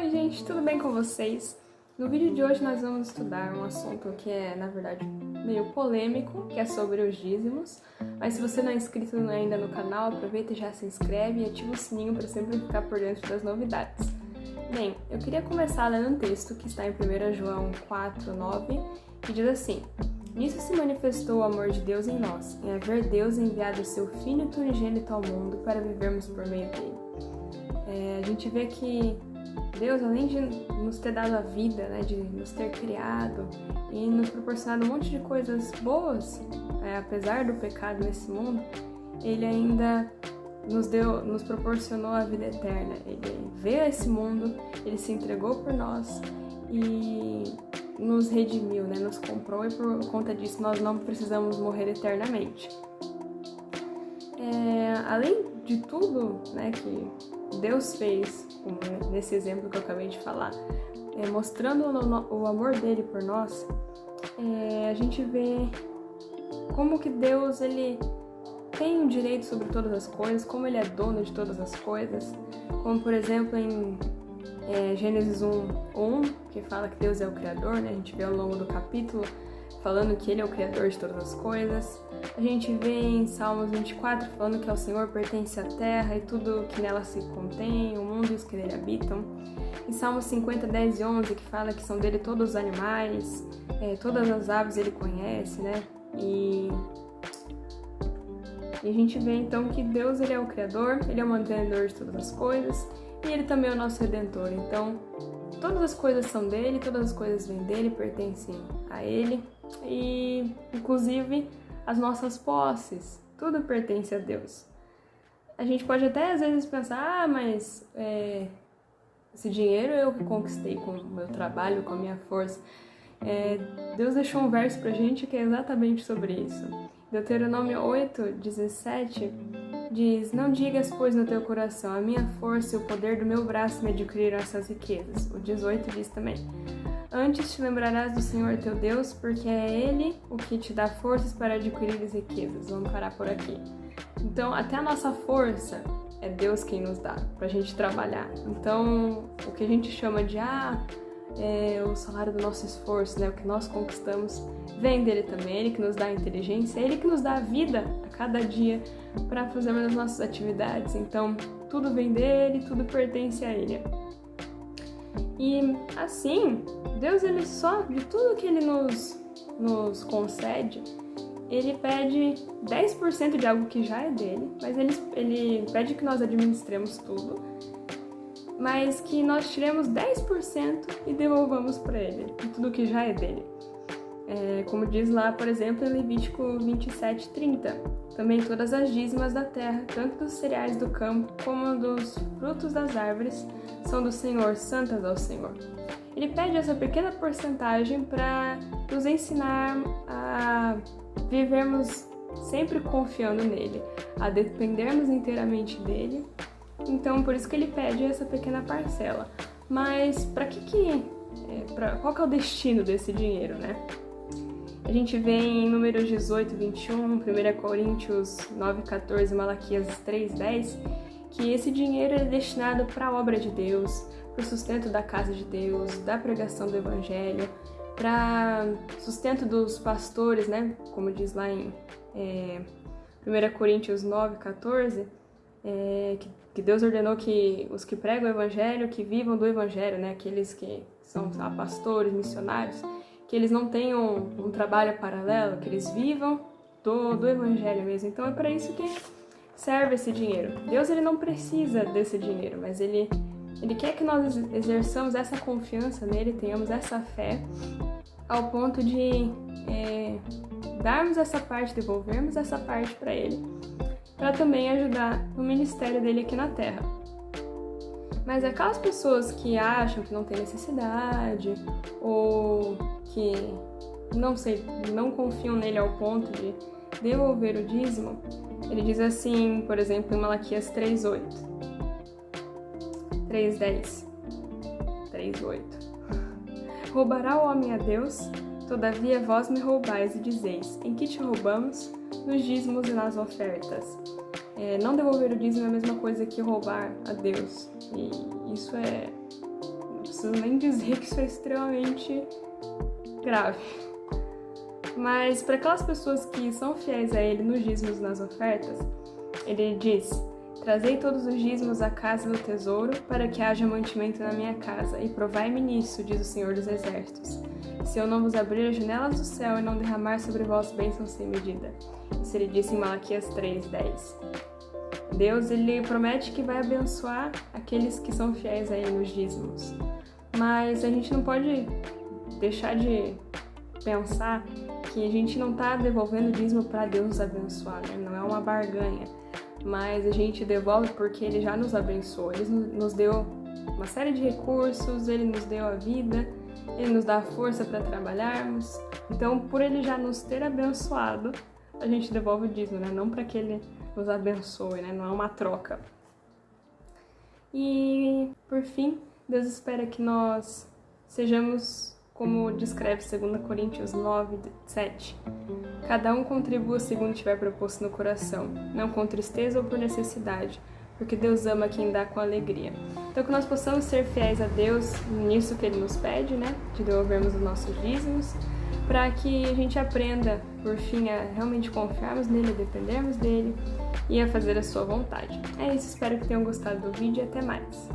Oi gente, tudo bem com vocês? No vídeo de hoje nós vamos estudar um assunto que é, na verdade, meio polêmico, que é sobre os dízimos. Mas se você não é inscrito ainda no canal, aproveita e já se inscreve e ativa o sininho para sempre ficar por dentro das novidades. Bem, eu queria começar lendo um texto que está em 1 João 4:9, que diz assim: Nisso se manifestou o amor de Deus em nós, em haver Deus enviado o seu Filho unigênito ao mundo para vivermos por meio dele. A gente vê que Deus, além de nos ter dado a vida, né, de nos ter criado e nos proporcionado um monte de coisas boas, apesar do pecado nesse mundo, Ele ainda nos proporcionou a vida eterna. Ele veio a esse mundo, Ele se entregou por nós e nos redimiu, né, nos comprou, e por conta disso nós não precisamos morrer eternamente. Além de tudo, né, que Deus fez, como nesse exemplo que eu acabei de falar, mostrando o amor dele por nós, a gente vê como que Deus ele tem o direito sobre todas as coisas, como ele é dono de todas as coisas, como por exemplo em Gênesis 1:1, que fala que Deus é o Criador, né? A gente vê ao longo do capítulo falando que ele é o Criador de todas as coisas. A gente vê em Salmos 24 falando que ao Senhor pertence a terra e tudo que nela se contém, o mundo e os que nele habitam. Em Salmos 50, 10 e 11, que fala que são dele todos os animais, todas as aves ele conhece, né? E a gente vê então que Deus ele é o Criador, ele é o mantenedor de todas as coisas e ele também é o nosso Redentor. Então, todas as coisas são dele, todas as coisas vêm dele, pertencem a ele e, inclusive, as nossas posses, tudo pertence a Deus. A gente pode até às vezes pensar, mas esse dinheiro eu que conquistei com o meu trabalho, com a minha força. Deus deixou um verso pra gente que é exatamente sobre isso. Deuteronômio 8:17 diz: Não digas, pois, no teu coração, a minha força e o poder do meu braço me adquiriram essas riquezas. O 18 diz também: Antes te lembrarás do Senhor teu Deus, porque é Ele o que te dá forças para adquirir as riquezas. Vamos parar por aqui. Então, até a nossa força é Deus quem nos dá, pra gente trabalhar. Então, o que a gente chama de o salário do nosso esforço, né? O que nós conquistamos, vem dele também. Ele que nos dá a inteligência, Ele que nos dá a vida a cada dia para fazermos as nossas atividades. Então, tudo vem dele, tudo pertence a Ele. E assim, Deus, ele só, de tudo que ele nos concede, ele pede 10% de algo que já é dele, mas ele pede que nós administremos tudo, mas que nós tiremos 10% e devolvamos para ele, de tudo que já é dele. Como diz lá, por exemplo, em Levítico 27:30, também todas as dízimas da terra, tanto dos cereais do campo como dos frutos das árvores, são do Senhor, santas ao Senhor. Ele pede essa pequena porcentagem para nos ensinar a vivermos sempre confiando nele, a dependermos inteiramente dele. Então, por isso que ele pede essa pequena parcela. Mas qual que é o destino desse dinheiro, né? A gente vê em Números 18:21, 1 Coríntios 9:14, Malaquias 3:10, que esse dinheiro é destinado para a obra de Deus, para o sustento da casa de Deus, da pregação do Evangelho, para sustento dos pastores, né? Como diz lá em 1 Coríntios 9:14, que Deus ordenou que os que pregam o Evangelho, que vivam do Evangelho, né? Aqueles que são pastores, missionários, que eles não tenham um trabalho paralelo, que eles vivam do Evangelho mesmo. Então é para isso que serve esse dinheiro. Deus ele não precisa desse dinheiro, mas ele quer que nós exerçamos essa confiança nele, tenhamos essa fé, ao ponto de darmos essa parte, devolvermos essa parte para ele, para também ajudar no ministério dele aqui na Terra. Mas aquelas pessoas que acham que não tem necessidade, ou que, não confiam nele ao ponto de devolver o dízimo, ele diz assim, por exemplo, em Malaquias 3:8, 3:10, 3:8. Roubará o homem a Deus? Todavia vós me roubais e dizeis, em que te roubamos? Nos dízimos e nas ofertas. Não devolver o dízimo é a mesma coisa que roubar a Deus. E isso preciso nem dizer que isso é extremamente grave. Mas para aquelas pessoas que são fiéis a Ele nos dízimos e nas ofertas, Ele diz: trazei todos os dízimos à casa do tesouro, para que haja mantimento na minha casa, e provai-me nisso, diz o Senhor dos Exércitos. Se eu não vos abrir as janelas do céu e não derramar sobre vós bênçãos sem medida. Isso Ele disse em Malaquias 3:10. Deus, Ele promete que vai abençoar aqueles que são fiéis a Ele nos dízimos. Mas a gente não pode deixar de pensar que a gente não está devolvendo o dízimo para Deus nos abençoar, né? Não é uma barganha, mas a gente devolve porque Ele já nos abençoou. Ele nos deu uma série de recursos, Ele nos deu a vida, Ele nos dá a força para trabalharmos. Então, por Ele já nos ter abençoado, a gente devolve o dízimo, né? Não para que Ele nos abençoe, né? Não é uma troca. E, por fim, Deus espera que nós sejamos como descreve 2 Coríntios 9:7. Cada um contribua segundo tiver proposto no coração, não com tristeza ou por necessidade, porque Deus ama quem dá com alegria. Então, que nós possamos ser fiéis a Deus nisso que Ele nos pede, né? De devolvermos os nossos dízimos, para que a gente aprenda, por fim, a realmente confiarmos nele, a dependermos dele e a fazer a sua vontade. É isso, espero que tenham gostado do vídeo e até mais!